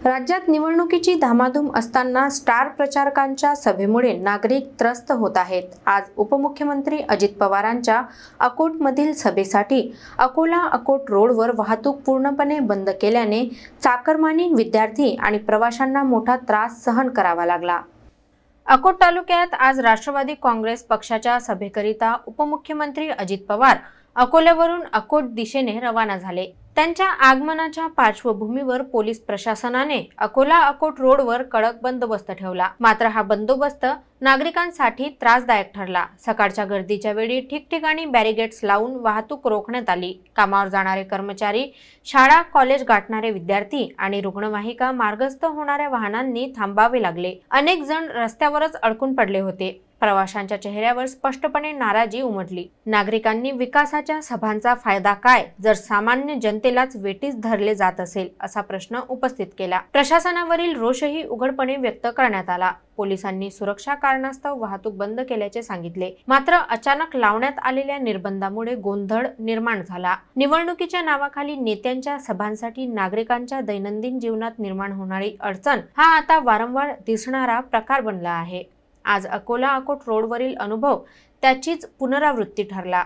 राज्यात निवडणुकीची धामाधूम असताना स्टार प्रचारकांच्या सभेमुळे नागरिक त्रस्त होत आहेत। आज उपमुख्यमंत्री अजित पवारांच्या अकोटमधील सभेसाठी अकोला-अकोट रोडवर वाहतूक पूर्णपणे बंद केल्याने चाकरमानी, विद्यार्थी आणि प्रवाशांना मोठा त्रास सहन करावा लागला। अकोट तालुक्यात आज राष्ट्रवादी काँग्रेस पक्षाच्या सभेकरिता उपमुख्यमंत्री अजित पवार अकोल्यावरून अकोट दिशेने रवाना झाले। त्यांच्या आगमनाच्या पार्श्वभूमीवर पोलीस प्रशासनाने अकोला-अकोट रोडवर कडक बंदोबस्त ठेवला। मात्र हा बंदोबस्त नागरिकांसाठी त्रासदायक ठरला। सकाळच्या गर्दीच्या वेळी ठिकठिकाणी बॅरिगेड्स लावून वाहतूक रोखण्यात आली। कामावर जाणारे कर्मचारी, शाळा कॉलेज गाठणारे विद्यार्थी आणि रुग्णवाहिका मार्गस्थ होणाऱ्या वाहनांनी थांबावे लागले। अनेक जण रस्त्यावरच अडकून पडले होते। प्रवाशांच्या चेहऱ्यावर स्पष्टपणे नाराजी उमटली। नागरिकांनी विकासाच्या सभांचा फायदा काय जर सामान्य जनतेलाच वेठीस धरले जात असेल, असा प्रश्न उपस्थित केला। प्रशासनावरील रोषही उघडपणे व्यक्त करण्यात आला। पोलिसांनी सुरक्षा कारणास्तव वाहतूक बंद केल्याचे सांगितले। मात्र अचानक लावण्यात आलेल्या निर्बंधामुळे गोंधळ निर्माण झाला। निवडणुकीच्या नावाखाली नेत्यांच्या सभांसाठी नागरिकांच्या दैनंदिन जीवनात निर्माण होणारी अडचण हा आता वारंवार दिसणारा प्रकार बनला आहे। आज अकोला-अकोट रोडवरील अनुभव त्याचीच पुनरावृत्ती ठरला।